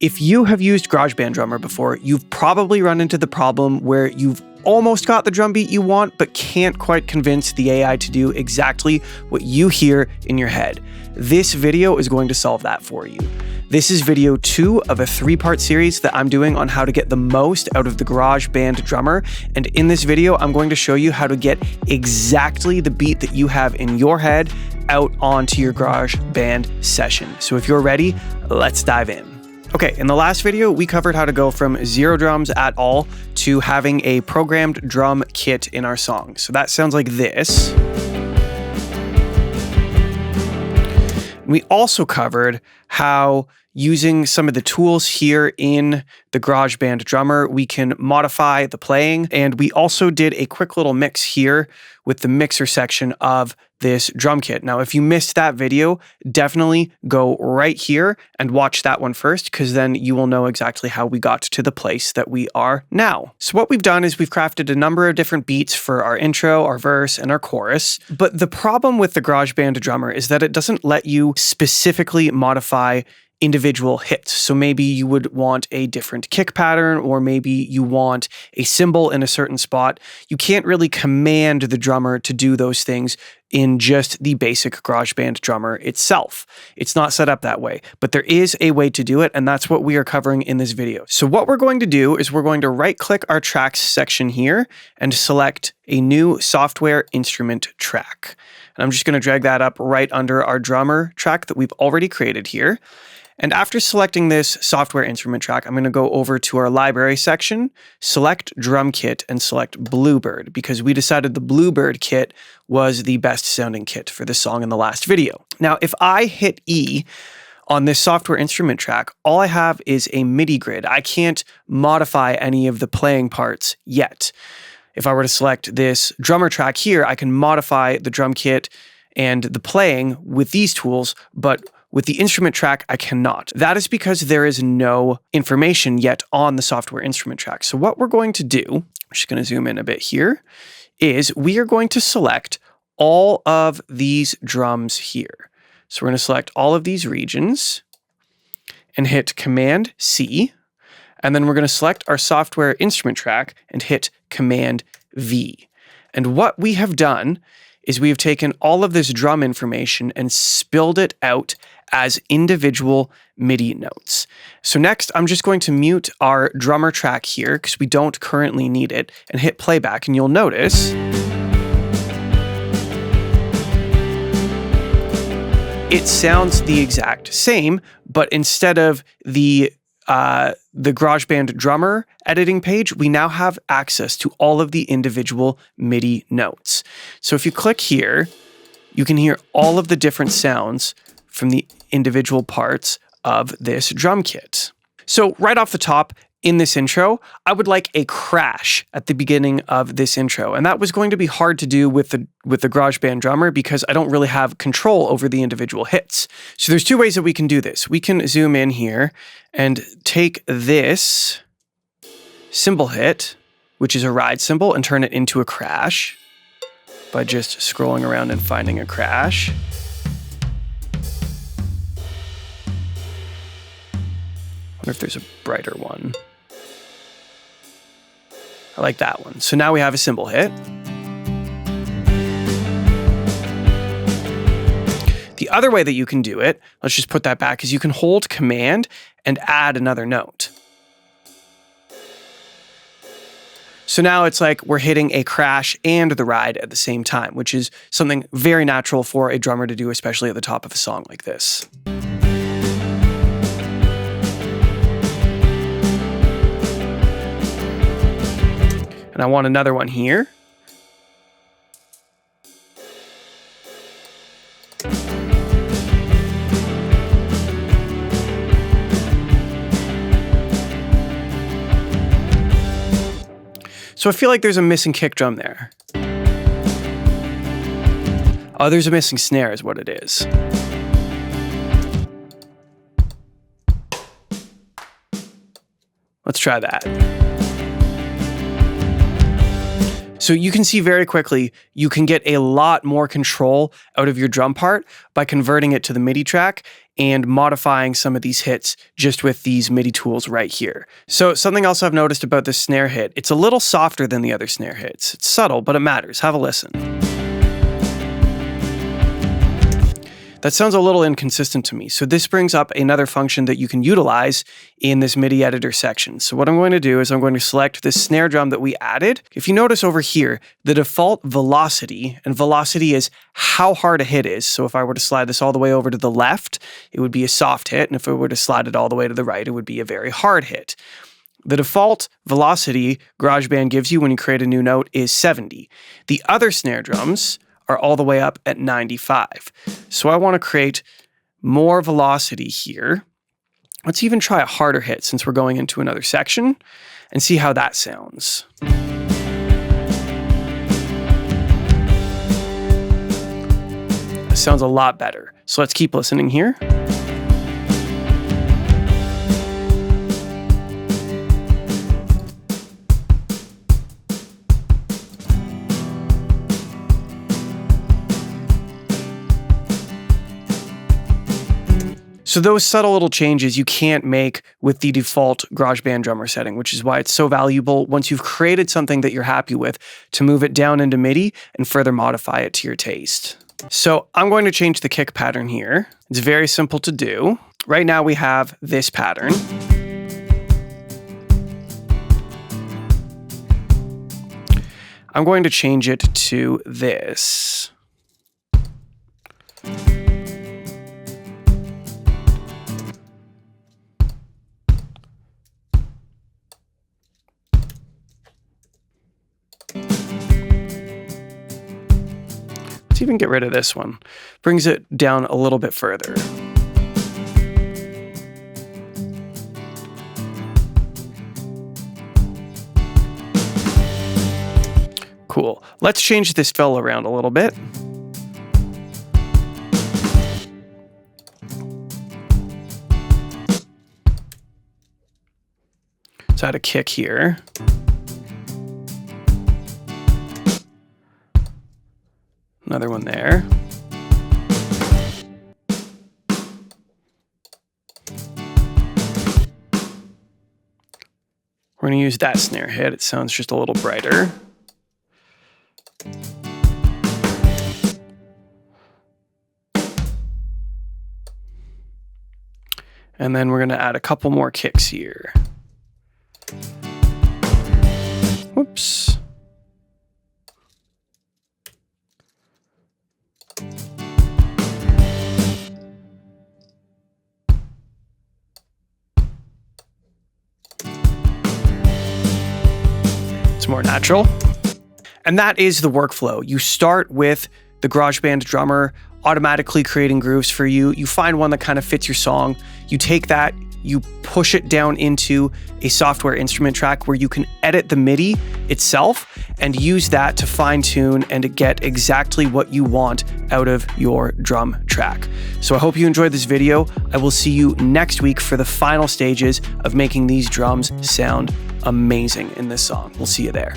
If you have used GarageBand Drummer before, you've probably run into the problem where you've almost got the drum beat you want, but can't quite convince the AI to do exactly what you hear in your head. This video is going to solve that for you. This is video 2 of a 3-part series that I'm doing on how to get the most out of the GarageBand Drummer. And in this video, I'm going to show you how to get exactly the beat that you have in your head out onto your GarageBand session. So if you're ready, let's dive in. Okay, in the last video, we covered how to go from 0 drums at all to having a programmed drum kit in our song. So that sounds like this. We also covered how using some of the tools here in the GarageBand Drummer, we can modify the playing. And we also did a quick little mix here with the mixer section of this drum kit. Now, if you missed that video, definitely go right here and watch that one first, because then you will know exactly how we got to the place that we are now. So what we've done is we've crafted a number of different beats for our intro, our verse, and our chorus. But the problem with the GarageBand Drummer is that it doesn't let you specifically modify individual hits. So maybe you would want a different kick pattern, or maybe you want a cymbal in a certain spot. You can't really command the drummer to do those things in just the basic GarageBand Drummer itself. It's not set up that way, but there is a way to do it, and that's what we are covering in this video. So what we're going to do is we're going to right-click our tracks section here and select a new software instrument track. And I'm just going to drag that up right under our drummer track that we've already created here. And after selecting this software instrument track, I'm going to go over to our library section, select drum kit, and select Bluebird, because we decided the Bluebird kit was the best sounding kit for this song in the last video. Now, if I hit E on this software instrument track, all I have is a MIDI grid. I can't modify any of the playing parts yet. If I were to select this drummer track here, I can modify the drum kit and the playing with these tools, but with the instrument track, I cannot. That is because there is no information yet on the software instrument track. So what we're going to do, I'm just going to zoom in a bit here, is we are going to select all of these drums here. So we're going to select all of these regions and hit Command C. And then we're going to select our software instrument track and hit Command V. And what we have done is we have taken all of this drum information and spilled it out as individual MIDI notes. So next, I'm just going to mute our drummer track here because we don't currently need it, and hit playback, and you'll notice it sounds the exact same, but instead of the GarageBand Drummer editing page, we now have access to all of the individual MIDI notes. So if you click here, you can hear all of the different sounds from the individual parts of this drum kit. So right off the top, in this intro, I would like a crash at the beginning of this intro. And that was going to be hard to do with the GarageBand Drummer because I don't really have control over the individual hits. So there's 2 ways that we can do this. We can zoom in here and take this cymbal hit, which is a ride cymbal, and turn it into a crash by just scrolling around and finding a crash. I wonder if there's a brighter one. I like that one. So now we have a cymbal hit. The other way that you can do it, let's just put that back, is you can hold Command and add another note. So now it's like we're hitting a crash and the ride at the same time, which is something very natural for a drummer to do, especially at the top of a song like this. And I want another one here. So I feel like there's a missing kick drum there. Oh, there's a missing snare is what it is. Let's try that. So you can see very quickly, you can get a lot more control out of your drum part by converting it to the MIDI track and modifying some of these hits just with these MIDI tools right here. So something else I've noticed about this snare hit, it's a little softer than the other snare hits. It's subtle, but it matters. Have a listen. That sounds a little inconsistent to me. So this brings up another function that you can utilize in this MIDI editor section. So what I'm going to do is I'm going to select this snare drum that we added. If you notice over here, the default velocity, and velocity is how hard a hit is. So if I were to slide this all the way over to the left, it would be a soft hit. And if I were to slide it all the way to the right, it would be a very hard hit. The default velocity GarageBand gives you when you create a new note is 70. The other snare drums are all the way up at 95. So I want to create more velocity here. Let's even try a harder hit since we're going into another section and see how that sounds. It sounds a lot better. So let's keep listening here. So those subtle little changes you can't make with the default GarageBand Drummer setting, which is why it's so valuable once you've created something that you're happy with to move it down into MIDI and further modify it to your taste. So I'm going to change the kick pattern here. It's very simple to do. Right now we have this pattern. I'm going to change it to this. Let's even get rid of this one. Brings it down a little bit further. Cool. Let's change this fill around a little bit. Let's add a kick here. Another one there. We're going to use that snare hit. It sounds just a little brighter. And then we're going to add a couple more kicks here. Whoops. More natural. And that is the workflow. You start with the GarageBand Drummer automatically creating grooves for you. You find one that kind of fits your song. You take that, you push it down into a software instrument track where you can edit the MIDI itself and use that to fine tune and to get exactly what you want out of your drum track. So I hope you enjoyed this video. I will see you next week for the final stages of making these drums sound amazing in this song. We'll see you there.